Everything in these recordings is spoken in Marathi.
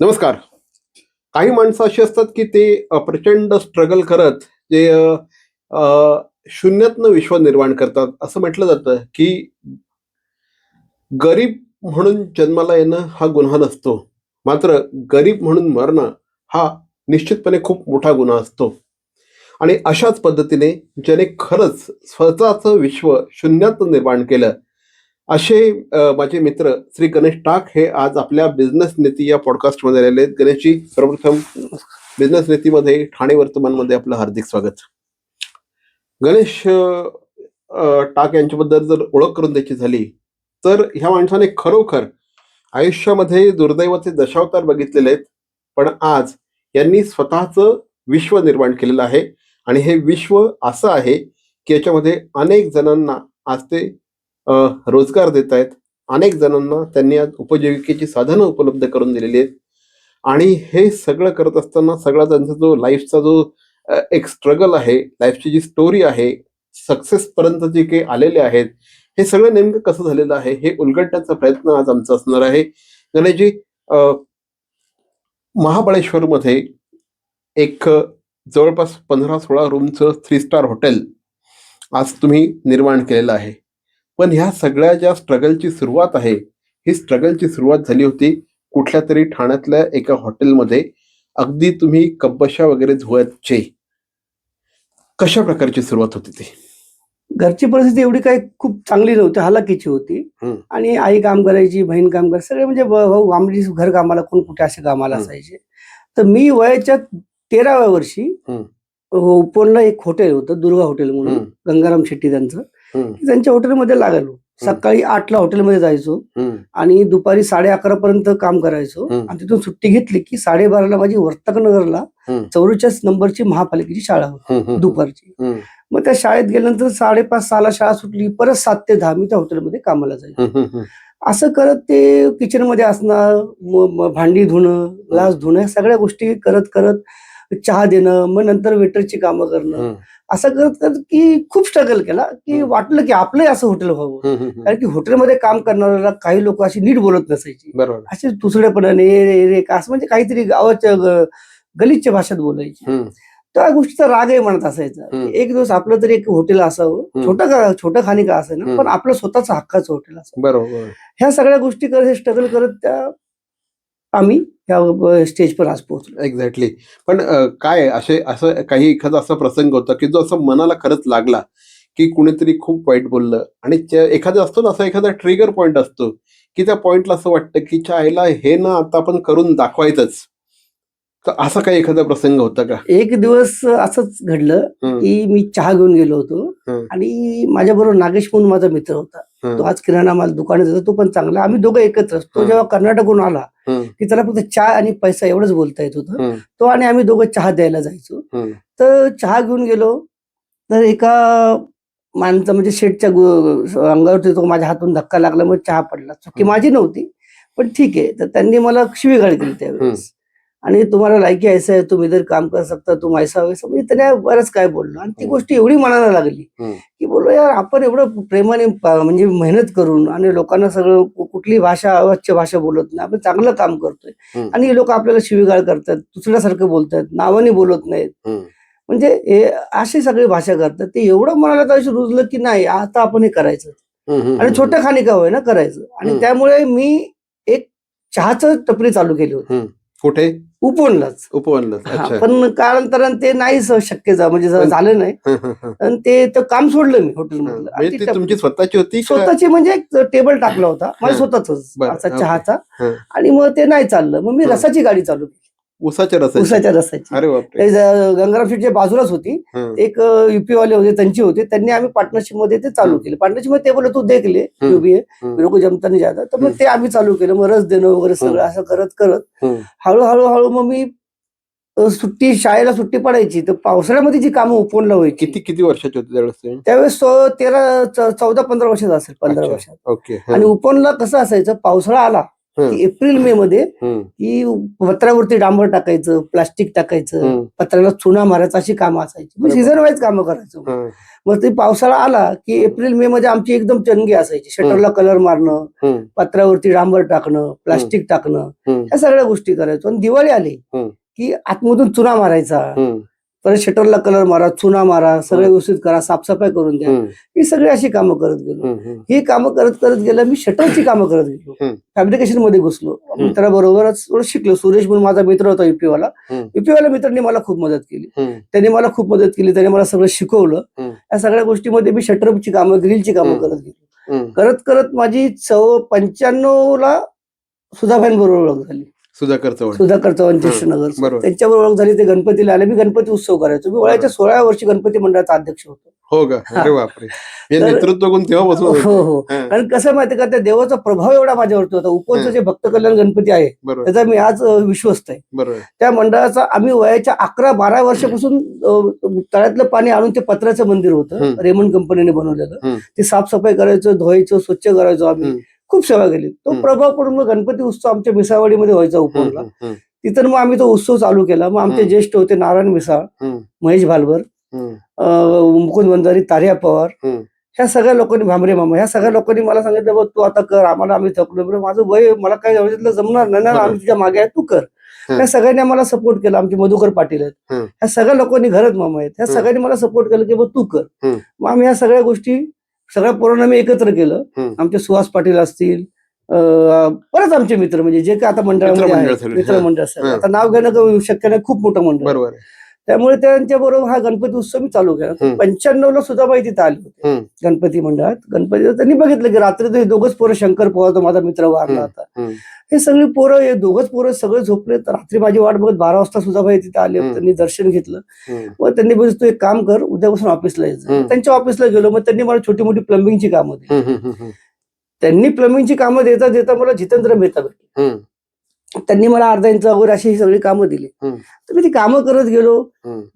नमस्कार. काही माणसं अशी असतात की ते प्रचंड स्ट्रगल करत जे शून्यातनं विश्व निर्माण करतात. असं म्हटलं जातं की गरीब म्हणून जन्माला येणं हा गुन्हा नसतो. मात्र गरीब म्हणून मरणं हा निश्चितपणे खूप मोठा गुन्हा असतो. आणि अशाच पद्धतीने ज्याने खरंच स्वतःचं विश्व शून्यातून निर्माण केलं, असे माझे मित्र श्री गणेश टाक हे आज आपल्या बिझनेस नीती या पॉडकास्टमध्ये आलेले आहेत. गणेशजी, सर्वप्रथम बिझनेस नीतीमध्ये ठाणे वर्तमानमध्ये आपलं हार्दिक स्वागत. गणेश टाक यांच्याबद्दल जर ओळख करून द्यायची झाली तर ह्या माणसाने खरोखर आयुष्यामध्ये दुर्दैवाचे दशावतार बघितलेले आहेत, पण आज यांनी स्वतःचं विश्व निर्माण केलेलं आहे. आणि हे विश्व असं आहे की याच्यामध्ये अनेक जणांना आज ते रोजगार देत आहेत. अनेक जणांना त्यांनी आज उपजीविकेची साधनं उपलब्ध करून दिलेली आहेत. आणि हे सगळं करत असताना सगळा त्यांचा जो लाईफचा जो एक स्ट्रगल आहे, लाईफची जी स्टोरी आहे, सक्सेस पर्यंत जे काही आलेले आहेत, हे सगळं नेमकं कसं झालेलं आहे हे उलगडण्याचा प्रयत्न आज आमचा असणार आहे. गणेशजी, महाबळेश्वरमध्ये एक जवळपास 15-16 रूमचं 3 स्टार हॉटेल आज तुम्ही निर्माण केलेलं आहे. पण ह्या सगळ्या ज्या स्ट्रगलची सुरुवात आहे, ही स्ट्रगलची सुरुवात झाली होती कुठल्या तरी ठाण्यातल्या एका हॉटेलमध्ये. अगदी तुम्ही कब्बशा वगैरे धुवायचे. कशा प्रकारची सुरुवात होती ती? घरची परिस्थिती एवढी काही खूप चांगली नव्हती, हलाखीची होती. आणि आई काम करायची, बहीण काम करायची, सगळे म्हणजे भाऊ आमची घर कामाला, कोण कुठे असे कामाला असायचे. तर मी वयाच्या 13व्या वर्षी उपवनला एक हॉटेल होतं, दुर्गा हॉटेल म्हणून, गंगाराम शेट्टी त्यांचं. त्यांच्या हॉटेलमध्ये लागलो. सकाळी 8ला हॉटेलमध्ये जायचो आणि दुपारी 11:30 पर्यंत काम करायचो. आणि तिथून सुट्टी घेतली की 12:30ला माझी वर्तकनगरला 44 नंबरची महापालिकेची शाळा होती दुपारची. मग त्या शाळेत गेल्यानंतर 5:30-6ला शाळा सुटली, परत 7 ते 10 मी त्या हॉटेलमध्ये कामाला जायचो. असं करत ते किचनमध्ये असणार, भांडी धुणं, ग्लास धुणं, या सगळ्या गोष्टी करत करत चहा देणं, मग नंतर वेटरची कामं करणं, असं करत करत की खूप स्ट्रगल केला. की वाटलं की आपलंही असं हॉटेल व्हावं. कारण की हॉटेलमध्ये काम करणाऱ्याला काही लोक अशी नीट बोलत नसायची, असे दुसरेपणाने रे असं म्हणजे काहीतरी गावाच्या गलिच्छ भाषेत बोलायची. त्या गोष्टीचा रागही म्हणत असायचा. एक दिवस आपलं तरी एक हॉटेल असावं, छोटं खाणी का असेल ना, पण आपलं स्वतःच हक्काचं हॉटेल असावं. बरोबर. ह्या सगळ्या गोष्टी करत, स्ट्रगल करत त्या आम्ही त्या स्टेजवर आज पोहोचलो. एक्झॅक्टली. पण काय असं काही एखादा असा प्रसंग होता की जो असं मनाला खरंच लागला की कुणीतरी खूप वाईट बोललं आणि एखादा असतो ना, असा एखादा ट्रिगर पॉइंट असतो की त्या पॉइंटला असं वाटतं की आईला हे ना आता आपण करून दाखवायचंच. तर असा काही एखादा प्रसंग होता का? एक दिवस असंच घडलं की मी चहा घेऊन गेलो होतो आणि माझ्याबरोबर नागेश म्हणून माझा मित्र होता. तो आज किराणा माल दुकानात होता, तो पण चांगला. आम्ही दोघं एकत्र. तो जेव्हा कर्नाटकहून आला की त्याला फक्त चहा आणि पैसा एवढंच बोलता येत होतं. तो आणि आम्ही दोघं चहा द्यायला जायचो. तर चहा घेऊन गेलो तर एका माणसं म्हणजे शेठच्या अंगावरती तो माझ्या हातून धक्का लागला, मग चहा पडला. चुकी माझी नव्हती, पण ठीक आहे. तर त्यांनी मला शिवीगाळ केली त्यावेळेस. आणि तुम्हाला लायकी ऐसा है, तुम इधर काम कर सकता, तुम ऐसा वैसा, म्हणजे त्याने बरंच काय बोललो. आणि ती गोष्ट एवढी मनाला लागली की बोललो यार, आपण एवढं प्रेमाने म्हणजे मेहनत करून आणि लोकांना सगळं कुठली भाषा अवाच्य भाषा बोलत नाही, आपण चांगलं काम करतोय आणि हे लोक आपल्याला शिवीगाळ करतात, दुसऱ्यासारखं बोलतात, नावाने बोलत नाहीत, म्हणजे हे अशी सगळी भाषा करतात. ते एवढं मनाला त्याशी रुजलं की नाही, आता आपण हे करायचं आणि छोट्या खाणी का होय ना करायचं. आणि त्यामुळे मी एक चहाचं टपरी चालू केली होती. कुठे? उपवनलाच. पण कालांतराने ते नाही शक्य म्हणजे झालं नाही. आणि ते काम सोडलं मी हॉटेलमधलं. तुमची स्वतःची होती? स्वतःची म्हणजे एक टेबल टाकला होता माझ्या स्वतःच असा चहाचा. आणि मग ते नाही चाललं, मग मी रसाची गाडी चालू केली. उसाच्या रसाची. गंगाराम शेठच्या बाजूलाच होती. एक युपी वाले होते, त्यांची होती. त्यांनी आम्ही पार्टनरशिप मध्ये ते चालू केले. पार्टनरशिप मध्ये ते बोलले तू देख ले, जो भी है मेरे को जमता नहीं जाता. तर मग ते आम्ही चालू केलं. मग रस देणं वगैरे सगळं असं करत करत हळूहळू मग मी शाळेला सुट्टी पडायची तर पावसाळ्यामध्ये जी कामं उपवनला व्हायची. किती वर्षाची होती त्यावेळेस? 14-15 वर्षाचा असेल, 15 वर्षात. ओके. आणि उपवनला कसं असायचं, पावसाळा आला की एप्रिल मे मध्ये की पत्र्यावरती डांबर टाकायचं, प्लास्टिक टाकायचं, पत्र्याला चुना मारायचं, अशी कामं असायची. मी सीझन वाईज कामं करायचो. मग ते पावसाळा आला की एप्रिल मे मध्ये आमची एकदम चणगी असायची. शटरला कलर मारणं, पत्रावरती डांबर टाकणं, प्लास्टिक टाकणं, ह्या सगळ्या गोष्टी करायचो. आणि दिवाळी आली की आतमधून चुना मारायचा, परत शटरला कलर मारा, चुना मारा, सगळं व्यवस्थित करा, साफसफाई करून द्या. ही सगळी अशी कामं करत गेलो. ही कामं करत करत गेलं मी शटरची कामं करत गेलो. फॅब्रिकेशन मध्ये घुसलो. मित्राबरोबरच थोडं शिकलो. सुरेश म्हणून माझा मित्र होता युपीवाला. युपीवाला मित्रांनी मला खूप मदत केली. त्यांनी मला खूप मदत केली. त्यांनी मला सगळं शिकवलं. या सगळ्या गोष्टीमध्ये मी शटरची कामं, ग्रिलची कामं करत गेलो. करत करत माझी 95ला सुधाबाईंबरोबर ओळख झाली. सुधाकर चव्हाण ज्येष्ठनगर, त्यांच्यावर ओळख झाली. ते गणपतीला आले. मी गणपती उत्सव करायचो. मी वयाच्या 16व्या वर्षी गणपती मंडळाचा अध्यक्ष होतो. हो का? अरे बापरे, नेतृत्व गुण तेव्हापासून. हो. कारण कसं माहितीये का, त्या देवाचा प्रभाव एवढा माझ्यावरती होता. उपवनचं जे भक्त कल्याण गणपती आहे त्याचा मी आज विश्वस्त आहे. त्या मंडळाचा आम्ही वयाच्या 11-12 वर्षापासून तळ्यातलं पाणी आणून ते पत्र्याचं मंदिर होतं, रेमंड कंपनीने बनवलेलं. ते साफसफाई करायचं, धुवायचं, स्वच्छ करायचो आम्ही. खूप सेवा केली. तो प्रभाव पडून मग गणपती उत्सव आमच्या मिसाळवाडीमध्ये व्हायचा उपवनला. तिथं मग आम्ही तो उत्सव चालू केला. मग आमचे ज्येष्ठ होते नारायण मिसाळ, महेश भालवर, मुकुंद वंजारी, तार्या पवार, ह्या सगळ्या लोकांनी, भामरे मामा, ह्या सगळ्या लोकांनी मला सांगितलं, बघ तू आता कर. आम्ही थकलो. माझं वय, मला काय जमणार नाही ना, आम्ही तुझ्या मागे आहे, तू कर. ह्या सगळ्यांनी आम्हाला सपोर्ट केला. आमचे मधुकर पाटील आहेत, ह्या सगळ्या लोकांनी, घरत मामा आहेत, ह्या सगळ्यांनी मला सपोर्ट केलं की बघ तू कर. मग आम्ही ह्या सगळ्या गोष्टी, सगळ्या पोरांना मी एकत्र केलं. आमचे सुहास पाटील असतील, परत आमचे मित्र, म्हणजे जे काय आता मंडळामध्ये आहे, मित्रमंडळ सगळं, आता नाव घेणं शक्य नाही, खूप मोठं मंडळ. त्यामुळे त्यांच्या बरोबर हा गणपती उत्सव मी चालू केला. 95ला सुधाबाई तिथे आले होते गणपती मंडळात. गणपती त्यांनी बघितलं की रात्री ते दोघच पोरं, शंकर पोहा माझा मित्र वारला होता, हे सगळी पोरं, हे दोघच पोरं सगळे झोपले. तर रात्री माझी वाट बघत 12 वाजता सुधाबाई तिथे आले. त्यांनी दर्शन घेतलं. मग त्यांनी बघितलं, तू एक काम कर, उद्यापासून ऑफिसला यायचं. त्यांच्या ऑफिसला गेलो. मग त्यांनी मला छोटी मोठी प्लंबिंगची कामं दिली. त्यांनी प्लंबिंगची कामं देता देता मला जितेंद्र मेहता भेटले. त्यांनी मला अर्धा इंच वगैरे अशी ही सगळी कामं दिली. तर मी ती कामं करत गेलो.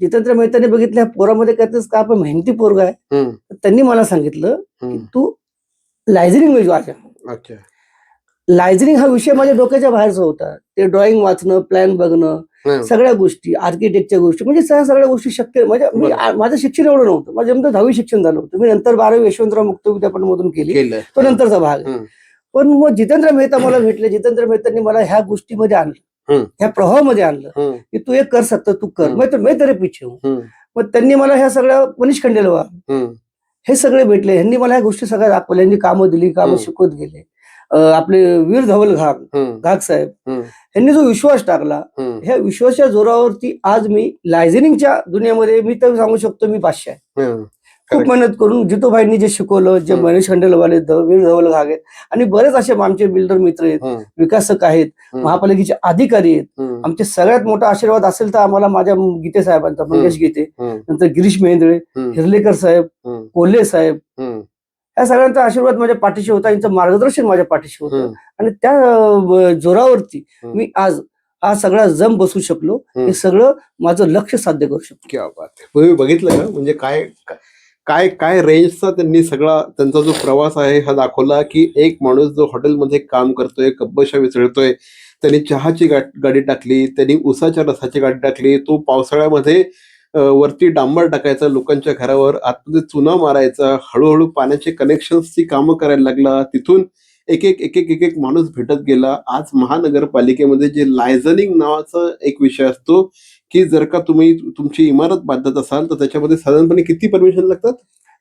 जितेंद्र मेहताने बघितल्या पोरामध्ये काय का आपण मेहनती पोरगा आहे. त्यांनी मला सांगितलं की तू लायझनिंग वाचा. लायझनिंग हा विषय माझ्या डोक्याच्या बाहेरचा होता. ते ड्रॉइंग वाचणं, प्लॅन बघणं, सगळ्या गोष्टी, आर्किटेक्टच्या गोष्टी, म्हणजे सगळ्या गोष्टी शक्य. म्हणजे माझं शिक्षण एवढं नव्हतं. माझं नेमकं 10वी शिक्षण झालं होतं. मी नंतर 12वी यशवंतराव मुक्त विद्यापीठामधून केली, तो नंतरचा भाग. पण मग जितेंद्र मेहता मला भेटले. जितेंद्र मेहतांनी मला ह्या गोष्टीमध्ये आणलं, ह्या प्रभावामध्ये आणलं की तू एक कर सकता, तू कर, मैं तेरे पीछे हूं. मग त्यांनी मला ह्या सगळ्या, मनीष खंडेलवाल हे सगळे भेटले. ह्यांनी मला ह्या गोष्टी सगळ्या दाखवल्या. ह्यांनी कामं दिली, कामं शिकवत गेले. आपले वीर धवल घाग साहेब, यांनी जो विश्वास टाकला, ह्या विश्वासाच्या जोरावरती आज मी लायझनिंगच्या दुनियामध्ये, मी तर सांगू शकतो मी पाचशे आहे. खूप मेहनत करून जितूभाईंनी जे शिकवलं, जे मनीष खंडेलवाल आहेत, वीर धवल घाग आहेत, आणि बरेच असे आमचे बिल्डर मित्र आहेत, विकासक आहेत, महापालिकेचे अधिकारी आहेत. आमचे सगळ्यात मोठा आशीर्वाद असेल तर आम्हाला माझ्या गीते साहेबांचा, मंगेश गीते, नंतर गिरीश मेहेंदळे, हिरलेकर साहेब, कोल्हे साहेब, या सगळ्यांचा आशीर्वाद माझ्या पाठीशी होता. यांचं मार्गदर्शन माझ्या पाठीशी होतं. आणि त्या जोरावरती मी आज हा सगळा जम बसू शकलो. हे सगळं माझं लक्ष साध्य करू शकतो. क्या बात आहे. तुम्ही बघितलं का, म्हणजे काय काय काय रेंजचा त्यांनी सगळा त्यांचा जो प्रवास आहे हा दाखवला, की एक माणूस जो हॉटेलमध्ये काम करतोय, कब्बशा विसळतोय, त्यांनी चहाची गाडी टाकली, त्यांनी उसाच्या रसाची गाडी टाकली, तो पावसाळ्यामध्ये वरती डांबर टाकायचा, लोकांच्या घरावर आतमध्ये चुना मारायचा, हळूहळू पाण्याचे कनेक्शन्सची कामं करायला लागला. तिथून एक एक एक एक एक एक माणूस भेटत गेला. आज महानगरपालिकेमध्ये जे लायझनिंग नावाचा एक विषय असतो, की जर का तुम्ही तुमची इमारत बांधत असाल तर त्याच्यामध्ये साधारणपणे किती परमिशन लागतात?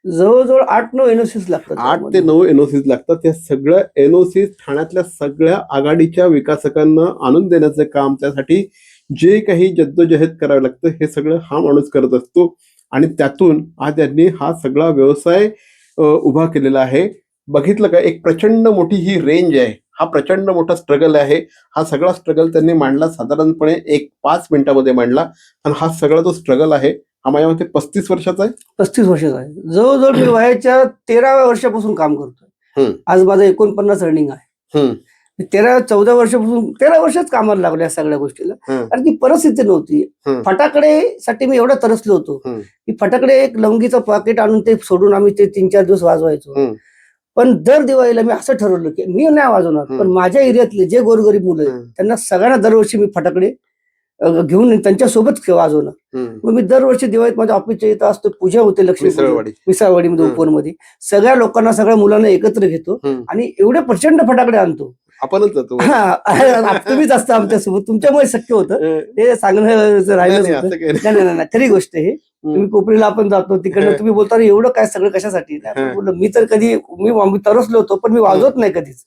जवळजवळ 8-9 एनओसीज लागतात. 8 ते 9 एनओसीज लागतात. त्या सगळ्या एनओसीज ठाण्यातल्या सगळ्या आघाडीच्या विकासकांना आणून देण्याचं काम, त्यासाठी जे काही जद्दोजहद करावं लागतं, हे सगळं हा माणूस करत असतो. आणि त्यातून आज यांनी हा सगळा व्यवसाय उभा केलेला आहे. बघितलं का, एक प्रचंड मोठी ही रेंज आहे, हा प्रचंड मोठा स्ट्रगल आहे. हा सगळा स्ट्रगल त्यांनी मांडला साधारणपणे 5 मिनिटामध्ये मांडला. आणि हा सगळा जो स्ट्रगल आहे हा माझ्या मते 35 वर्षाचा आहे. 35 वर्षाचा आहे. जवळजवळ मी वयाच्या 13व्या वर्षापासून काम करतोय. आज माझं 49 रनिंग आहे. 14 वर्षापासून 13 वर्षच कामाला लागलो या सगळ्या गोष्टीला. कारण ती परिस्थिती नव्हती. फटाकडेसाठी मी एवढा तरसलो होतो की फटाकडे एक लवंगीचं पॅकेट आणून ते सोडून आम्ही ते 3-4 दिवस वाजवायचो. पण दर दिवाळीला मी असं ठरवलं की मी नाही वाजवणार, पण माझ्या एरियातले जे गोरगरीब मुलं आहेत त्यांना सगळ्यांना दरवर्षी मी फटाकडे घेऊन त्यांच्यासोबत वाजवणं. मग मी दरवर्षी दिवाळीत माझ्या ऑफिसच्या इथं असतो, पूजा होते लक्ष्मी मिसाळवाडीमध्ये उपवनमध्ये. सगळ्या लोकांना सगळ्या मुलांना एकत्र घेतो आणि एवढे प्रचंड फटाकडे आणतो. आपणच जातो. तुम्हीच असता आमच्यासोबत, तुमच्यामुळे शक्य होतं ते सांगणं राहिलं. नाही, खरी गोष्ट हे. तुम्ही कोपरीला आपण जातो तिकडनं, तुम्ही बोलता एवढं काय सगळं कशासाठी. बोललो मी तर कधी मी तरसलो होतो, पण मी वाजवत नाही कधीच.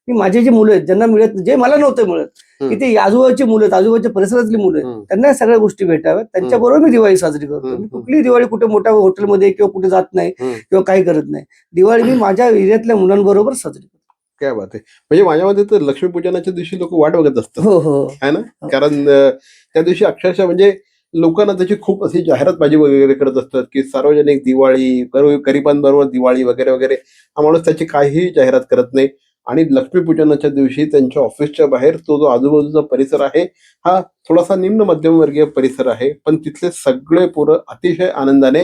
मी माझे जे मुलं आहेत ज्यांना मिळत, जे मला नव्हतं मिळत, की ते आजूबाजूची मुलं आहेत, आजूबाजूच्या परिसरातली मुलं आहेत, त्यांना सगळ्या गोष्टी भेटाव्यात, त्यांच्याबरोबर मी दिवाळी साजरी करतो. मी कुठलीही दिवाळी कुठे मोठ्या हॉटेलमध्ये किंवा कुठे जात नाही किंवा काही करत नाही. दिवाळी मी माझ्या एरियातल्या मुलांबरोबर साजरी करतो. काय बात आहे. म्हणजे माझ्या मध्ये तर लक्ष्मीपूजनाच्या दिवशी लोक वाट बघत असतात. हो है ना. कारण त्या दिवशी अक्षरशः म्हणजे लोकांना त्याची खूप अशी जाहिरातबाजी वगैरे करत असतात की सार्वजनिक दिवाळी, गरिबांबरोबर दिवाळी वगैरे वगैरे. हा माणूस त्याची काहीही जाहिरात करत नाही. आणि लक्ष्मीपूजनाच्या दिवशी त्यांच्या ऑफिसच्या बाहेर तो जो आजूबाजूचा परिसर आहे हा थोडासा निम्न मध्यमवर्गीय परिसर आहे, पण तिथले सगळे पोरं अतिशय आनंदाने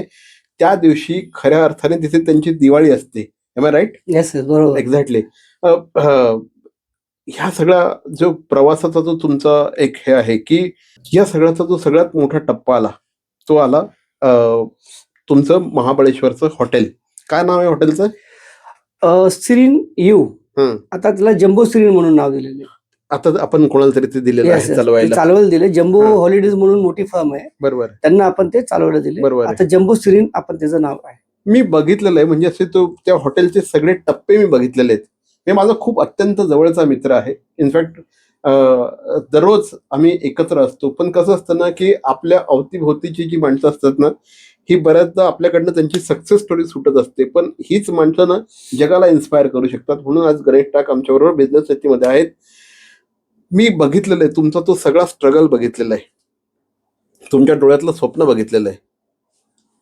त्या दिवशी खऱ्या अर्थाने तिथे त्यांची दिवाळी असते. Am I right? येस, बरोबर. एक्झॅक्टली. ह्या सगळ्या जो प्रवासाचा जो तुमचा एक हे आहे की या सगळ्याचा जो सगळ्यात मोठा टप्पा आला तो आला तुमचं महाबळेश्वरचं हॉटेल. काय नाव आहे हॉटेलचं? सिरीन यू. आता त्याला जम्बो सिरीन म्हणून नाव दिलेलं आहे. आता आपण कोणाला तरी ते दिलेलं आहे चालवायला दिले. जम्बो हॉलिडेज म्हणून मोठी फर्म आहे, बरोबर, त्यांना आपण ते चालवायला दिले. बरोबर. आता जम्बो सिरीन आपण त्याचं नाव आहे. मी बघितलेलं आहे, म्हणजे असे तो त्या हॉटेलचे सगळे टप्पे मी बघितलेले आहेत. हे माझा खूप अत्यंत जवळचा मित्र आहे. इनफॅक्ट दररोज आम्ही एकत्र असतो. पण कसं असतं ना की आपल्या अवतीभोवतीची जी माणसं असतात ना ही बऱ्याचदा आपल्याकडनं त्यांची सक्सेस स्टोरी सुटत असते, पण हीच माणसं ना जगाला इन्स्पायर करू शकतात. म्हणून आज गणेश टाक आमच्याबरोबर बिझनेस शेतीमध्ये आहेत. मी बघितलेलं आहे तुमचा तो सगळा स्ट्रगल बघितलेला आहे, तुमच्या डोळ्यातलं स्वप्न बघितलेलं आहे,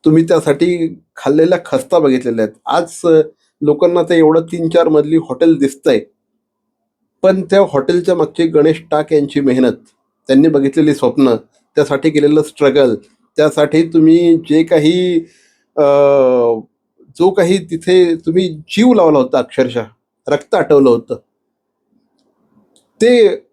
तुम्ही त्यासाठी खाल्लेल्या खस्ता बघितलेल्या आहेत. आज लोकांना ते एवढं 3-4 मजली हॉटेल दिसतंय, पण त्या हॉटेलच्या मागची गणेश टाक यांची मेहनत, त्यांनी बघितलेली स्वप्न, त्यासाठी केलेलं स्ट्रगल, त्यासाठी तुम्ही जे काही जो काही तिथे तुम्ही जीव लावला होता, अक्षरशः रक्त आटवलं होतं, ते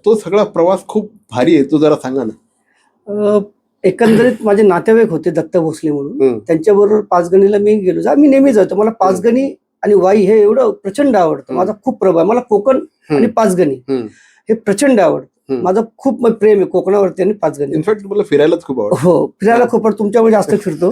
तो सगळा प्रवास खूप भारी आहे. तो जरा सांगा ना. एकंदरीत माझे नातेवाईक होते दत्त भोसले म्हणून, त्यांच्याबरोबर पाचगणीला मी गेलो. मी नेहमी जातो. मला पाचगणी आणि वाई हे एवढं प्रचंड आवडतं. माझा खूप प्रभाव, मला कोकण आणि पाचगणी हे प्रचंड आवडतं. माझं खूप प्रेम आहे कोकणावरती आणि पाचगणी. इनफॅक्ट मला फिरायलाच खूप आवडतं. हो, फिरायला खूप आवडतं. तुमच्यामुळे जास्त फिरतो.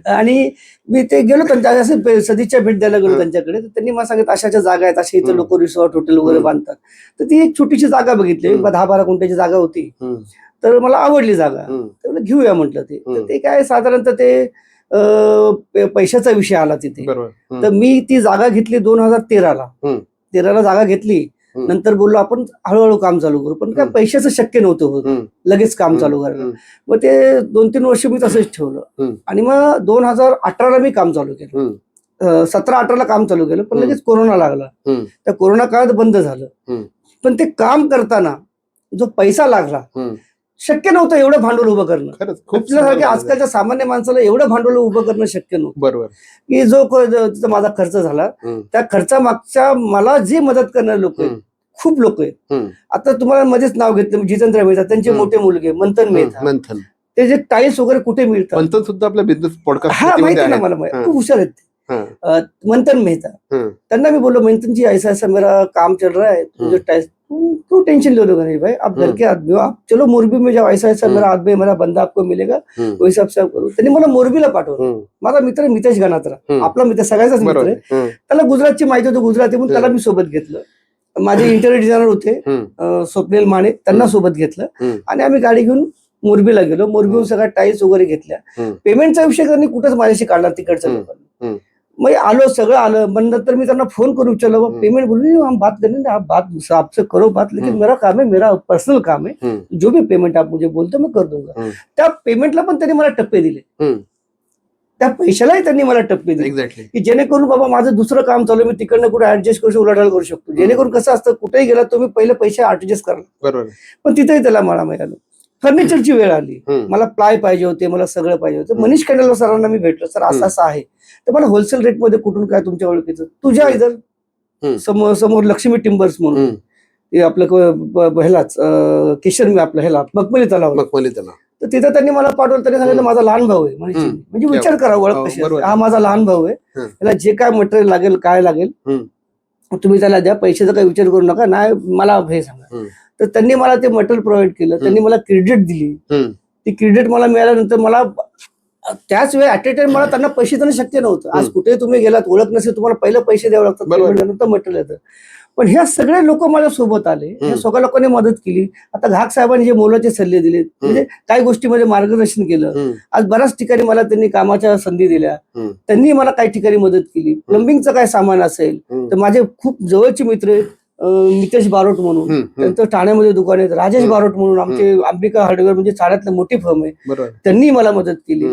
आणि मी ते गेलो त्यांच्या असे सदिच्छा भेट द्यायला गेलो त्यांच्याकडे. तर त्यांनी मला सांगितलं अशाच्या जागा आहेत, अशा इथं लोक रिसॉर्ट हॉटेल वगैरे बांधतात. तर ती एक छोटीशी जागा बघितली, 10-12 गुंठ्याची जागा होती. तर मला आवडली जागा, तेवढं घेऊया म्हटलं. ते काय साधारणतः ते पैशाचा विषय आला तिथे. तर मी ती जागा घेतली 2013ला जागा घेतली. नंतर बोललो आपण हळूहळू काम चालू करू, पण काय पैशाचं शक्य नव्हतं होत लगेच काम चालू करायला. मग ते 2-3 वर्ष मी तसंच ठेवलं. आणि मग 2018ला मी काम चालू केलं. 17-18ला काम चालू केलं, पण लगेच कोरोना लागला. त्या कोरोना काळात बंद झालं. पण ते काम करताना जो पैसा लागला, शक्य नव्हतं एवढं भांडवल उभं करणं. आपल्यासारख्या आजकालच्या सामान्य माणसाला एवढं भांडवल उभं करणं शक्य नव्हतं. बरोबर. की जो माझा खर्च झाला, त्या खर्चामागच्या मला जी मदत करणारे लोक आहेत, खूप लोक आहेत. आता तुम्हाला मध्येच नाव घेतलं जितेंद्र मेहता, त्यांचे मोठे मुलगे मंथन मेहता, ते जे टाईल्स वगैरे कुठे मिळतात. मंथन सुद्धा आपल्या बिझनेस पॉडकास्ट, हा माहिती आहे ना मला, खूप हुशार आहेत ते. मंथन मेहता, त्यांना मी बोललो मंथन जी ऐसा ऐसा मेरा काम चल रहा है, तुझे टाइल्स क्यों टेंशन ले लो गणेश भाई, आप घर के आदमी हो, आप चलो मोरबी में जाओ, ऐसा ऐसा मेरा आदमी, मेरा बंदा आपको मिलेगा, वही हिसाब से आप करो. त्यांनी मला मोरबीला पाठवलं. माझा मित्र मितेश गणात्रा, आपला मित्र, सगळ्याचाच मित्र आहे. त्याला गुजरातची माहिती होती, गुजराती म्हणून त्याला मी सोबत घेतलं. माझे इंटेरियर डिझायनर होते स्वप्नील माने, त्यांना सोबत घेतलं आणि आम्ही गाडी घेऊन मोरबीला गेलो. मोरबीहून सगळ्या टाईल्स वगैरे घेतल्या. पेमेंटचा विषय त्यांनी कुठंच माझ्याशी काढला तिकडच्या लोकांनी. मग आलो, सगळं आलं. पण नंतर मी त्यांना फोन करून विचारलं, पेमेंट बोलून हम बात करेंगे, आप बात आपसे करो बात, लेकिन मेरा काम है, मेरा पर्सनल काम है, जो भी पेमेंट आप मुझे बोलते मैं कर दूंगा. त्या पेमेंटला पण त्यांनी मला टप्पे दिले, त्या पैशालाही त्यांनी मला टप्पे दिले, की जेणेकरून बाबा माझं दुसरं काम चालू, मी तिकडनं कुठे ऍडजस्ट करू शकतो, उलाढाल करू शकतो. जेणेकरून कसं असतं, कुठेही गेला तुम्ही पहिले पैसे ऍडजस्ट करा. बरोबर. पण तिथेही त्याला मला मिळालं. फर्निचरची वेळ आली, मला प्लाय पाहिजे होते, मला सगळं पाहिजे होतं. मनीष कॅनल सरांना मी भेटलो, सर असं असं आहे. तर मला होलसेल रेटमध्ये कुठून काय तुमच्या ओळखीचं, तुझ्या इथं समोर लक्ष्मी टिंबर्स म्हणून हे आपलं ह्यालाच किशन आपलं ह्याला मखमली तलाव, मखमली तलाव. तर तिथं त्यांनी मला पाठवलं. त्यांनी सांगितलं माझा लहान भाऊ आहे म्हणजे विचार करा ओळख कशी असते. हा माझा लहान भाऊ आहे, त्याला जे काय मटेरियल लागेल काय लागेल तुम्ही त्याला द्या, पैशाचा काही विचार करू नका, नाही मला हे सांगा. तर त्यांनी मला ते मटेरियल प्रोव्हाइड केलं. त्यांनी मला क्रेडिट दिली. ती क्रेडिट मला मिळाल्यानंतर मला त्याच वेळी ऍट ए टाइम मला त्यांना पैसे देणं शक्य नव्हतं. आज कुठे तुम्ही गेलात ओळख नसेल तुम्हाला पहिलं पैसे द्यावे लागतात, नंतर मटेरियल येतं. पण ह्या सगळे लोक माझ्या सोबत आले, ह्या सगळ्या लोकांनी मदत केली. आता घाक साहेबांनी जे मोलाचे सल्ले दिले, म्हणजे काही गोष्टीमध्ये मार्गदर्शन केलं. आज बऱ्याच ठिकाणी मला त्यांनी कामाच्या संधी दिल्या. त्यांनी मला काही ठिकाणी मदत केली. प्लंबिंगचं काय सामान असेल तर माझे खूप जवळचे मित्र आहेत, नितेश बारोट म्हणून, त्यांचं ठाण्यामध्ये दुकान आहे. राजेश बारोट म्हणून आमचे अंबिका हार्डवेअर म्हणजे ठाण्यातलं मोठी फर्म आहे, त्यांनी मला मदत केली.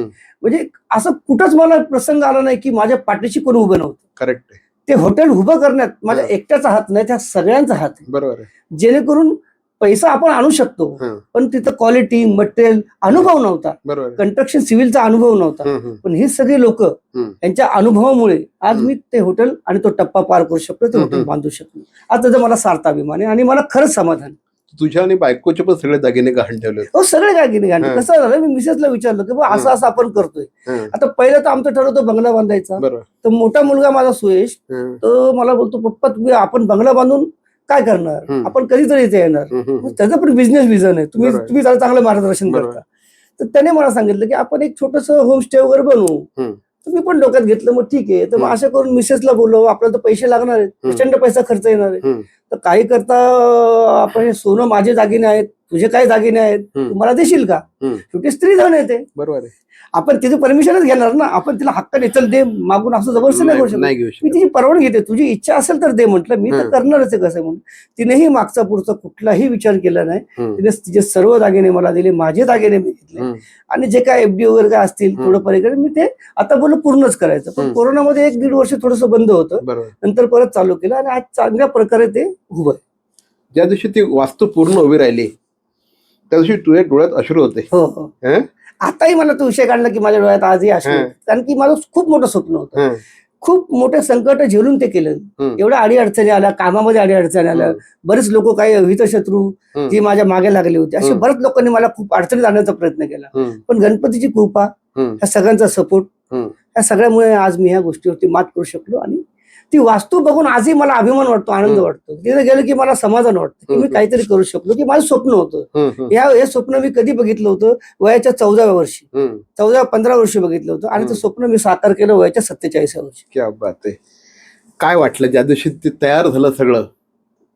म्हणजे असं कुठंच मला प्रसंग आला नाही की माझ्या पाठीशी कोणी उभं नव्हतं. करेक्ट. ते हॉटेल उभं करण्यात माझ्या एकट्याचा हात नाही, त्या सगळ्यांचा हात आहे. बरोबर. जेणेकरून पैसा आपण आणू शकतो, पण तिथं क्वालिटी मटेरियल अनुभव नव्हता. कंस्ट्रक्शन सिव्हिलचा अनुभव नव्हता. पण हे सगळे लोक यांच्या अनुभवामुळे आज मी ते हॉटेल आणि तो टप्पा पार करू शकलो, ते हॉटेल बांधू शकलो. आज त्याचा मला सार्थ अभिमान आहे आणि मला खरंच समाधान. तुझ्या आणि बायकोचे पण सगळे दागिने गहाण ठेवले? हो, सगळे दागिने गहाण. कसं झालं, मी मिसेसला विचारलं की असं असं आपण करतोय. आता पहिलं तर आमचं ठरवतो बंगला बांधायचा. तर मोठा मुलगा माझा सुयश, तो मला बोलतो पप्पा तुम्ही आपण बंगला बांधून काय करणार, आपण कधीतरी इथे येणार. त्याचं पण बिझनेस विजन आहे, तुम्ही त्याला चांगलं मार्गदर्शन करता. तर त्याने मला सांगितलं की आपण एक छोटस होमस्टे वगैरे बनवू. मी पण डोक्यात घेतलं, मग ठीक आहे. तर मग असं करून मिसेसला बोललो, आपल्याला तर पैसे लागणार आहेत, प्रचंड पैसा खर्च येणार आहे. तर काही करता आपण हे सोनं माझे दागिने आहेत, तुझे काही दागिने आहेत, तुम्हाला देशील का? शेवटी स्त्री धन येते. बरोबर आहे. आपण तिथे परमिशनच घेणार ना, आपण तिला हक्काने चल दे मागून असं जबरदस्ती नाही करू शकत. मी तिची परवानगी घेते, तुझी इच्छा असेल तर दे म्हटलं, मी तर करणारच आहे कसं म्हणून. तिनेही मागचा पुढचा कुठलाही विचार केला नाही. तिने तिचे सर्व दागिने मला दिले, माझे दागिने मी घेतले आणि जे काय एफडी वगैरे काय असतील थोडं पलीकडे मी ते आता बोलू पूर्णच करायचं. पण कोरोनामध्ये 1-1.5 वर्ष थोडंसं बंद होतं, नंतर परत चालू केलं आणि आज चांगल्या प्रकारे ते उभं आहे. ज्या दिवशी ती वास्तू पूर्ण उभी राहिली त्या दिवशी तुझ्या डोळ्यात अश्रू होते? हो. आताही मला तो विषय काढला की माझ्या डोळ्यात आजही अश्रू, कारण की माझं खूप मोठं स्वप्न होतं. खूप मोठे संकट झेलून ते केलं. एवढ्या अडीअडचणी आल्या, कामामध्ये अडीअडचणी आल्या, बरेच लोक काही हितशत्रू जे माझ्या मागे लागले होते, असे बरेच लोकांनी मला खूप अडचणीत आणण्याचा प्रयत्न केला. पण गणपतीची कृपा, ह्या सगळ्यांचा सपोर्ट, ह्या सगळ्यामुळे आज मी ह्या गोष्टीवरती मात करू शकलो. आणि ती वास्तू बघून आजही मला अभिमान वाटतो, आनंद वाटतो. तिथे गेलं की मला समाधान वाटतं की मी काहीतरी करू शकलो, की माझं स्वप्न होतं. हे स्वप्न मी कधी बघितलं होतं? वयाच्या 14व्या वर्षी, 14-15 वर्षी बघितलं होतं आणि ते स्वप्न मी साकार केलं वयाच्या 47व्या वर्षी. क्या बात आहे. काय वाटलं ज्या दिवशी ते तयार झालं सगळं?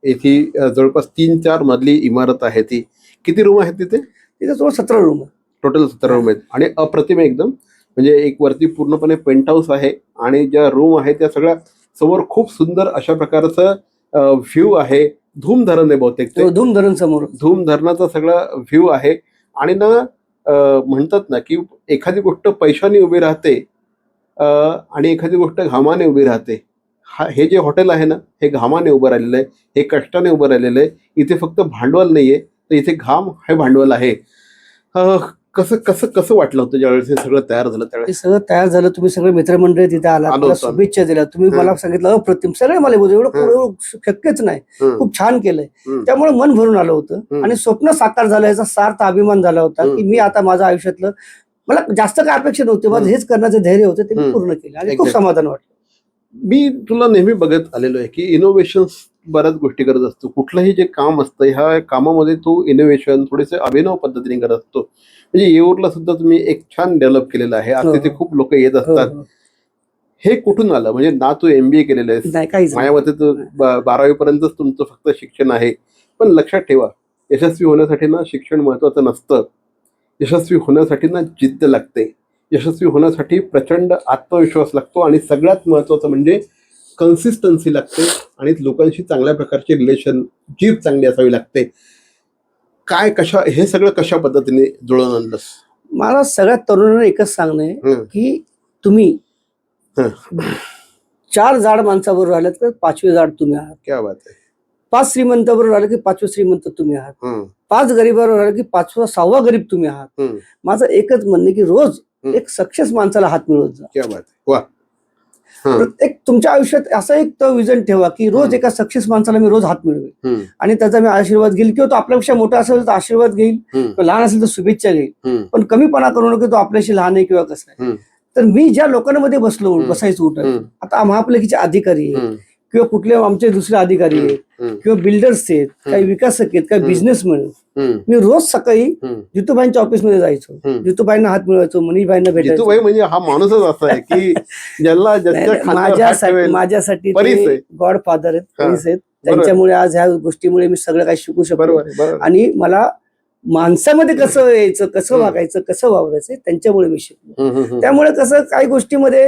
इथे जवळपास 3-4 मजली इमारत आहे. ती किती रूम आहेत तिथे? तिथे जवळ 17 रूम आहे. टोटल 17 रूम आहेत आणि अप्रतिम एकदम. म्हणजे एक वरती पूर्णपणे पेंट हाऊस आहे आणि ज्या रूम आहे त्या सगळ्या समोर खूप सुंदर अशा प्रकारचं व्ह्यू आहे. धूम धरण आहे बहुतेक ते. धूम धरण समोर, धूम धरणाचा सगळा व्ह्यू आहे. आणि ना म्हणतात ना की एखादी गोष्ट पैशाने उभी राहते आणि एखादी गोष्ट घामाने उभी राहते. हे जे हॉटेल आहे ना, हे घामाने उभं राहिलेलं आहे, हे कष्टाने उभं राहिलेलं आहे. इथे फक्त भांडवल नाहीये, तर इथे घाम हे भांडवल आहे. कसं कसं कसं वाटलं होतं ज्यावेळेस हे सगळं तयार झालं? त्यावेळेस सगळं तयार झालं, तुम्ही सगळे मित्रमंडळी तिथे आलात, मला शुभेच्छा दिल्या, तुम्ही मला सांगितलं अप्रतिम, सगळे मला बोलले एवढं शक्यच नाही, खूप छान केलंय. त्यामुळे मन भरून आलं होतं आणि स्वप्न साकार झालं याचा सार्थ अभिमान झाला होता की मी आता माझ्या आयुष्यातलं, मला जास्त काय अपेक्षा नव्हती, माझं हेच करण्याचं धैर्य होतं, ते मी पूर्ण केलं आणि खूप समाधान वाटलं. मी तुला नेहमी बघत आलेलो आहे की इनोव्हेशन्स बऱ्याच गोष्टी करत असतो. कुठलंही जे काम असतं ह्या कामामध्ये तू इनोव्हेशन थोडेसे अभिनव पद्धतीने करत असतो. म्हणजे येऊरला सुद्धा तुम्ही एक छान डेव्हलप केलेलं आहे. आज तिथे खूप लोक येत असतात. हे कुठून आलं? म्हणजे ना तू MBA केलेलं आहेस, माझ्या मते तर 12वी पर्यंतच तुमचं फक्त शिक्षण आहे. पण लक्षात ठेवा, यशस्वी होण्यासाठी ना शिक्षण महत्वाचं नसतं. यशस्वी होण्यासाठी ना जिद्द लागते. यशस्वी होण्यासाठी प्रचंड आत्मविश्वास लागतो आणि सगळ्यात महत्वाचं म्हणजे कन्सिस्टन्सी लागते आणि लोकांशी चांगल्या प्रकारचे रिलेशनशिप चांगली असावी लागते. काय हे सगळं कशा पद्धतीने जुळवून आणलंस? मला सगळ्यात तरुणांना एकच सांगणं आहे की तुम्ही 4 जाड माणसाबरोबर राहिलात तर 5वे जाड तुम्ही आहात. क्या बात आहे. 5 श्रीमंताबरोबर राहिले की 5वे श्रीमंत तुम्ही आहात. 5 गरीबाबरोबर राहिले की 5वा गरीब तुम्ही आहात. माझं एकच म्हणणं की रोज एक सक्सेस माणसाला हात मिळवत जा. क्या बात आहे. वा. प्रत्येक तुमच्या आयुष्यात असं एक तो विजन ठेवा की रोज एका सक्सेस माणसाला मी रोज हात मिळवेल आणि त्याचा मी आशीर्वाद घेईल, किंवा तो आपल्यापेक्षा मोठा असेल तर आशीर्वाद घेईल, किंवा लहान असेल तर शुभेच्छा घेईल, पण कमीपणा करू नका तो आपल्याशी लहान आहे किंवा कसं आहे. तर मी ज्या लोकांमध्ये बसायचं उठायचं, आता महापालिकेचे अधिकारी आहेत किंवा कुठले आमचे दुसरे अधिकारी आहेत किंवा बिल्डर्स आहेत, काही विकासक आहेत, काही बिझनेसमॅन आहेत, मी रोज सकाळी जितूबाईंच्या ऑफिसमध्ये जायचो, जितूबाईंना हात मिळवायचो, मनीषबाईंना भेटायचो. म्हणजे हा माणूसच असा आहे की ज्याला माझ्यासाठी गॉडफादर आहेत, परीस आहेत. त्यांच्यामुळे आज ह्या गोष्टीमुळे मी सगळं काही शिकू शकतो आणि मला माणसामध्ये कसं यायचं, कसं वागायचं, कसं वावरायचं त्यांच्यामुळे मी शिकलो. त्यामुळे कसं काही गोष्टीमध्ये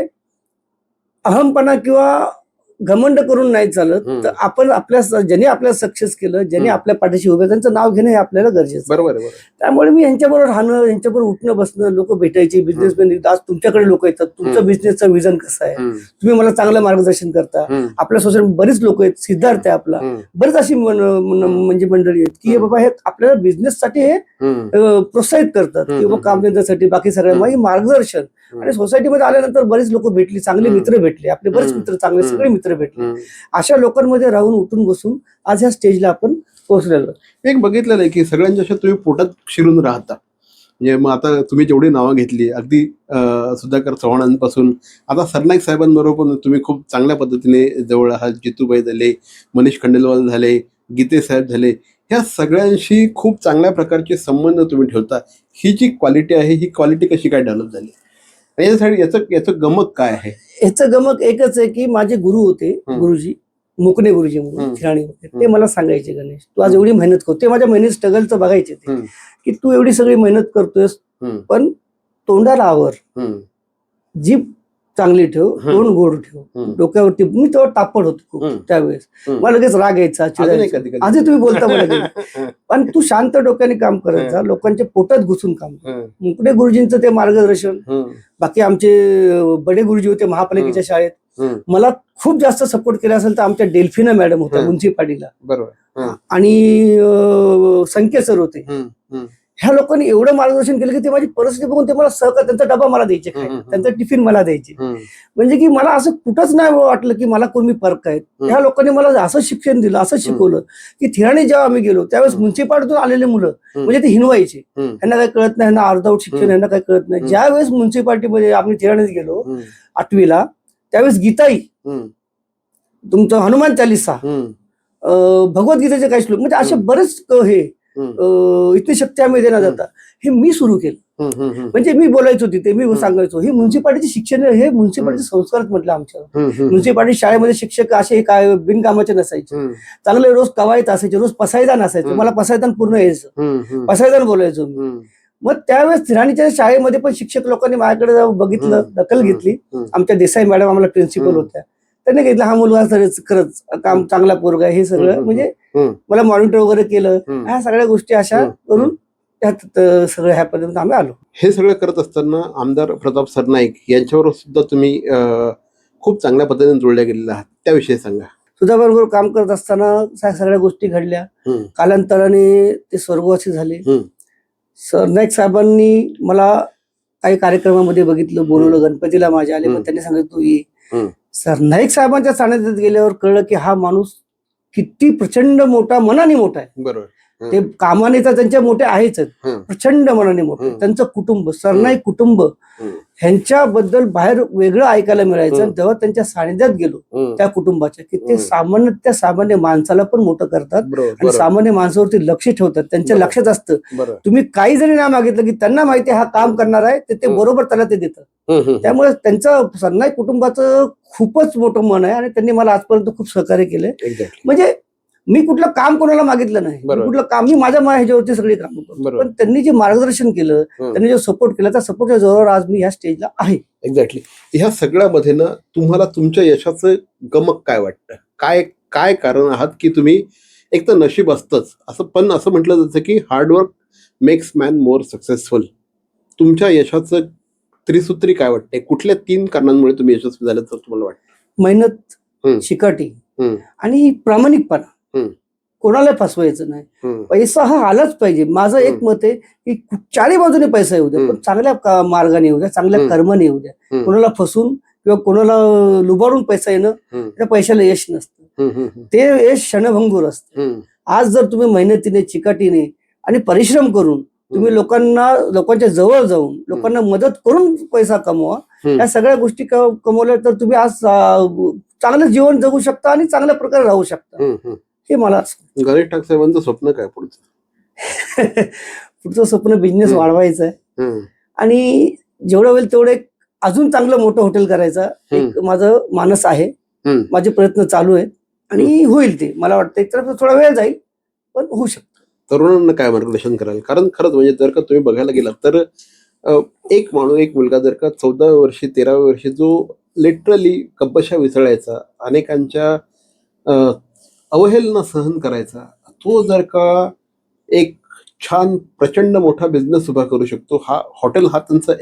अहमपणा किंवा घमंड करून नाही चालत. तर आपण ज्यांनी आपल्याला सक्सेस केलं, ज्यांनी आपल्या पाठीशी उभे, त्यांचं नाव घेणं हे आपल्याला गरजेचं. बरोबर. त्यामुळे मी यांच्याबरोबर राहणं, यांच्याबरोबर उठणं बसणं, लोक भेटायची, बिझनेसमॅन आज तुमच्याकडे लोक येतात, तुमचं बिझनेसचं विजन कसं आहे, तुम्ही मला चांगलं मार्गदर्शन करता. आपल्या सोसायटी बरीच लोक आहेत, सिद्धार्थ आहे आपला, बरीच अशी म्हणजे मंडळी आहेत की बाबा हे आपल्याला बिझनेससाठी हे प्रोत्साहित करतात किंवा कामधंद्यासाठी, बाकी सगळ्या मार्गदर्शन. आणि सोसायटीमध्ये आल्यानंतर बरीच लोक भेटली, चांगले मित्र भेटले, आपले बरेच मित्र, चांगले सगळे मित्र भेटले. अशा लोकांमध्ये राहून उठून बसून आज ह्या स्टेजला आपण पोहोचलेलो. एक बघितलेलं आहे की सगळ्यांच्या तुम्ही पोटात शिरून राहता. म्हणजे मग आता तुम्ही जेवढी नावं घेतली, अगदी सुधाकर चव्हाणांपासून आता सरनाईक साहेबांबरोबर पण तुम्ही खूप चांगल्या पद्धतीने जवळ आहात. जितूबाई झाले, मनीष खंडेलवाल झाले, गीते साहेब झाले, ह्या सगळ्यांशी खूप चांगल्या प्रकारचे संबंध तुम्ही ठेवता. ही जी क्वालिटी आहे, ही क्वालिटी कशी काय डेव्हलप झाली? याच्यासाठी याचं गमक काय आहे? याचं गमक एकच आहे की माझे गुरु होते, गुरुजी मुकणे गुरुजी म्हणून ठिकाणी होते. ते मला सांगायचे, गणेश तू आज एवढी मेहनत करतो. ते माझ्या मेहनत स्ट्रगलचं बघायचे ते की तू एवढी सगळी मेहनत करतोयस, पण तोंडाला आवर, जीभ चांगली ठेव, तोंड गोड ठेव, डोक्यावरती. मी तेव्हा तापड होतो खूप त्यावेळेस, मला लगेच राग यायचा, चिडायचा. आजही तुम्ही बोलता मला, पण तू शांत डोक्याने काम करत जा, लोकांच्या पोटात घुसून काम कर. मुकणे गुरुजींचं ते मार्गदर्शन, बाकी आमचे बडे गुरुजी होते महापालिकेच्या शाळेत, मला खूप जास्त सपोर्ट केला असेल तर आमच्या डेल्फिना मॅडम होत्या म्युन्सिपालिटीला, बरोबर, आणि संख्या सर होते. ह्या लोकांनी एवढं मार्गदर्शन केलं की ते माझी परिस्थिती बघून ते मला सहकार, त्यांचा डबा मला द्यायचे, त्यांचा टिफिन मला द्यायचे. म्हणजे की मला असं कुठंच नाही वाटलं की मला कोणी फरक आहेत. ह्या लोकांनी मला असं शिक्षण दिलं, असं शिकवलं की ठिकाणी जेव्हा आम्ही गेलो त्यावेळेस म्युन्सिपालिटीतून आलेले मुलं म्हणजे ते हिनवायचे, ह्यांना काही कळत नाही, ह्यांना अर्धवट शिक्षण, ह्यांना काही कळत नाही. ज्यावेळेस म्युन्सिपालिटीमध्ये आम्ही ठिकाणीच गेलो 8वीला, त्यावेळेस गीताई, तुमचं हनुमान चालीसा, भगवद्गीतेचे काही श्लोक, म्हणजे असे बरेच हे इतनी शक्ती आम्ही देण्यात जाता, हे मी सुरू केलं. म्हणजे मी बोलायचो तिथे, मी सांगायचो हे म्युन्सिपालिटीचे शिक्षण, हे म्युन्सिपालिटी संस्कारच म्हटलं आमच्या. म्युन्सिपालिटी शाळेमध्ये शिक्षक असे काय बिनकामाचे नसायचे, चांगले रोज कवायत असायचे, रोज पसायदान असायचं, मला पसायदान पूर्ण यायचं, पसायदान बोलायचो मी. मग त्यावेळेस राणीच्या शाळेमध्ये पण शिक्षक लोकांनी माझ्याकडे जाऊन बघितलं, दखल घेतली. आमच्या देसाई मॅडम आम्हाला प्रिन्सिपल होत्या, त्यांनी घेतलं हा मुलगा खरंच काम चांगला पोरगा आहे, हे सगळं म्हणजे मला मॉनिटर वगैरे केलं. ह्या सगळ्या गोष्टी अशा करून त्यात सगळं ह्या पर्यंत आम्ही आलो. हे सगळं करत असताना आमदार प्रताप सरनाईक यांच्यावर सुद्धा तुम्ही खूप चांगल्या पद्धतीने जोडल्या गेलेला आहात, त्याविषयी सांगा. सुधाबरोबर काम करत असताना सगळ्या गोष्टी घडल्या. कालांतराने ते स्वर्गवासी झाले. सरनाईक साहेबांनी मला काही कार्यक्रमामध्ये बघितलं, बोलवलं, गणपतीला माझ्या आले, पण त्यांनी सांगितलं तू ये. सरनाईक साहेबांच्या सानिध्यात गेल्यावर कळलं की हा माणूस किती प्रचंड मोठा, मनाने मोठा आहे. बरोबर, ते कामाने तर त्यांच्या मोठे आहेच, प्रचंड मनाने मोठे. त्यांचं कुटुंब, सरनाईक कुटुंब, ह्यांच्याबद्दल बाहेर वेगळं ऐकायला मिळायचं. तेव्हा त्यांच्या सानिध्यात गेलो त्या कुटुंबाच्या, की ते सामान्य माणसाला पण मोठं करतात आणि सामान्य माणसावरती लक्ष ठेवतात. त्यांच्या लक्षात असतं तुम्ही काही जरी नाव मागितलं की त्यांना माहिती हा काम करणार आहे, ते बरोबर त्याला ते देतं. त्यामुळे त्यांचं सरनाईक कुटुंबाचं खूपच मोठं मन आहे आणि त्यांनी मला आजपर्यंत खूप सहकार्य केले. म्हणजे मी कुठलं काम कोणाला मागितलं नाही, कुठलं काम मी माझ्या ह्याच्यावरती सगळी काम करतो, पण त्यांनी जे मार्गदर्शन केलं, त्यांनी जो सपोर्ट केला, त्या सपोर्टच्या जोरावर आज मी ह्या स्टेजला आहे. एक्झॅक्टली. ह्या सगळ्यामध्ये ना तुम्हाला तुमच्या यशाचं गमक काय वाटतं? काय काय कारण आहात की तुम्ही एक तर नशीब असतंच असं, पण असं म्हटलं जातं की hard work makes man more successful. तुमच्या यशाचं त्रिसूत्री काय वाटते? कुठल्या 3 कारणांमुळे तुम्ही यशस्वी झालं तर तुम्हाला वाटतं? मेहनत, शिकाटी आणि प्रामाणिकपणा. कोणाला फसवायचं नाही, पैसा हा आलाच पाहिजे. माझं एक मत आहे की चारही बाजूने पैसा येऊ द्या, पण चांगल्या मार्गाने येऊ द्या, चांगल्या कर्माने येऊ द्या. कोणाला फसून किंवा कोणाला लुबाडून पैसा येणं, त्या पैशाला यश नसतं, ते यश क्षणभंगूर असतं. आज जर तुम्ही मेहनतीने, चिकाटीने आणि परिश्रम करून तुम्ही लोकांच्या जवळ जाऊन लोकांना मदत करून पैसा कमवा, या सगळ्या गोष्टी कमवल्या तर तुम्ही आज चांगलं जीवन जगू शकता आणि चांगल्या प्रकारे राहू शकता. हे मला गणेश ठाकसाहेबांचं स्वप्न काय पुढचं? पुढचं स्वप्न बिझनेस वाढवायचं आहे आणि जेवढं होईल तेवढे अजून चांगलं मोठं हॉटेल करायचं एक माझं मानस आहे. माझे प्रयत्न चालू आहेत आणि होईल ते. मला वाटतं तर थोडा वेळ जाईल पण होऊ शकतं. तरुणांना काय मार्गदर्शन कराल? कारण खरंच म्हणजे जर का तुम्ही बघायला गेलात तर एक मुलगा जर का 14व्या वर्षी 13व्या वर्षी जो लिटरली कब्बशा विसळायचा, अनेकांच्या अवहेलना सहन करायचा, तो जर का एक छान प्रचंड मोठा बिझनेस उभा करू शकतो. हा हॉटेल हा त्यांचा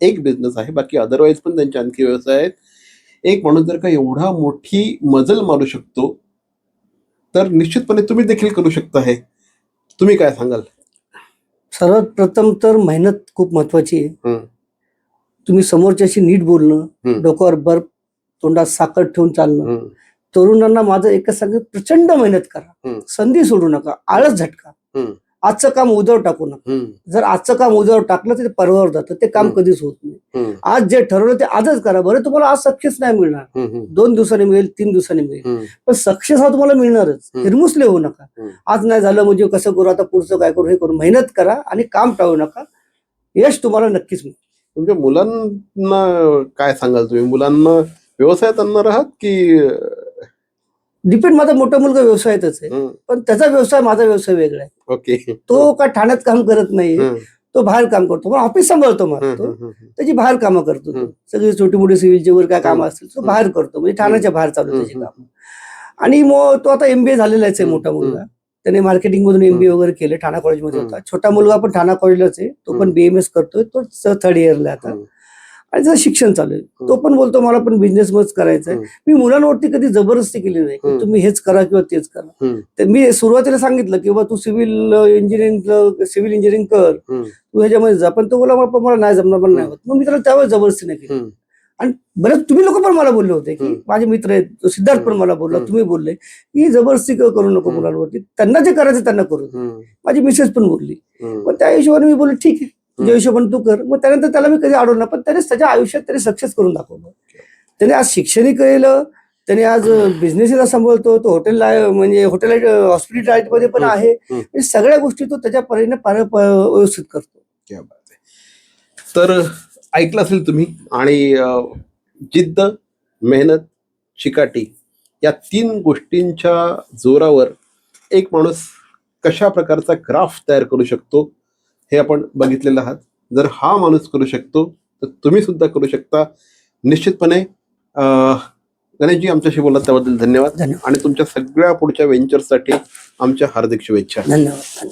एक बिझनेस आहे, बाकी अदरवाईज पण त्यांचे आणखी व्यवसाय आहेत. एक माणूस जर का एवढा मोठी मजल मारू शकतो तर निश्चितपणे तुम्ही देखील करू शकता. हे तुम्ही काय सांगाल? सर्वात प्रथम तर मेहनत खूप महत्वाची आहे. तुम्ही समोरच्याशी नीट बोलणं, डोक्यावर बर्फ, तोंडात साखर ठेवून चालणं. तरुणांना माझं एकच सांगत, प्रचंड मेहनत करा, संधी सोडू नका, आळस झटका, आजचं काम उद्यावर टाकू नका. जर आजचं काम उद्यावर टाकलं तर ते परवावर जातं, ते काम कधीच होत नाही. आज जे ठरवलं ते आजच करा. बरं तुम्हाला आज सक्सेस नाही मिळणार, 2 दिवसांनी मिळेल, 3 दिवसांनी मिळेल, पण सक्सेस हा तुम्हाला मिळणारच. हिरमुसले होऊ नका. आज नाही झालं म्हणजे कसं करू, आता पुढचं काय करू, हे करू. मेहनत करा आणि काम टाळू नका, यश तुम्हाला नक्कीच मिळेल. तुमच्या मुलांना काय सांगाल तुम्ही? मुलांना व्यवसायात आणणार आहात की? डिपेंड. माझा मोठा मुलगा व्यवसायातच आहे, पण त्याचा व्यवसाय माझा व्यवसाय वेगळा आहे. ओके. तो काय ठाण्यात काम करत नाही, तो बाहेर काम करतो, पण ऑफिस सांभाळतो. मग तो त्याची बाहेर कामं करतो. सगळी छोटी मोठी सिव्हिलची वगैरे काय कामं असतील तो बाहेर करतो, म्हणजे ठाण्याच्या बाहेर चालू त्याची कामं. आणि मग तो आता MBA झालेलाच आहे मोठा मुलगा. त्याने मार्केटिंग मधून MBA वगैरे केले, ठाणा कॉलेजमध्ये होता. छोटा मुलगा पण ठाणा कॉलेजलाच आहे, तो पण BMS करतोय, तो 3rd इयरला आता आणि त्याचं शिक्षण चालू आहे. तो पण बोलतो मला पण बिझनेस मच करायचा आहे. मी मुलांवरती कधी जबरदस्ती केली नाही की तुम्ही हेच करा किंवा तेच करा. तर मी सुरुवातीला सांगितलं की तू सिव्हिल इंजिनिअरिंग कर, तू ह्याच्यामध्ये जा, पण तो मला नाही जमणार, पण नाही होत. मग मी त्याला त्यावेळेस जबरदस्ती नाही केली. आणि बरेच तुम्ही लोक पण मला बोलले होते की माझे मित्र आहेत, सिद्धार्थ पण मला बोलला, तुम्ही बोलले की जबरदस्ती करू नको मुलांवरती, त्यांना जे करायचं त्यांना करू. माझी मिसेस पण बोलली, पण त्या हिशोबाने मी बोललो ठीक आहे, तुझ्या हिशोबाने तू कर. मग त्यानंतर त्याला मी कधी अडवलं, पण त्याने त्याच्या आयुष्यात त्याने सक्सेस करून दाखवलं. त्याने आज शिक्षणही केलं, त्याने आज बिझनेसला सांभाळतो, तो म्हणजे हॉटेल हॉस्पिटॅलिटीमध्ये पण आहे. सगळ्या गोष्टी तो त्याच्या परीने व्यवस्थित करतो. क्या बात आहे. तर ऐकलं असेल तुम्ही. आणि जिद्द, मेहनत, चिकाटी या 3 गोष्टींच्या जोरावर एक माणूस कशा प्रकारचा ग्राफ तयार करू शकतो हे आपण बघितलेलं आहात. जर हा माणूस करू शकतो तर तुम्ही सुद्धा करू शकता. निश्चितपणे गणेशजी आमच्याशी बोललात त्याबद्दल धन्यवाद. आणि तुमच्या सगळ्या पुढच्या व्हेंचर्ससाठी आमच्या हार्दिक शुभेच्छा. धन्यवाद.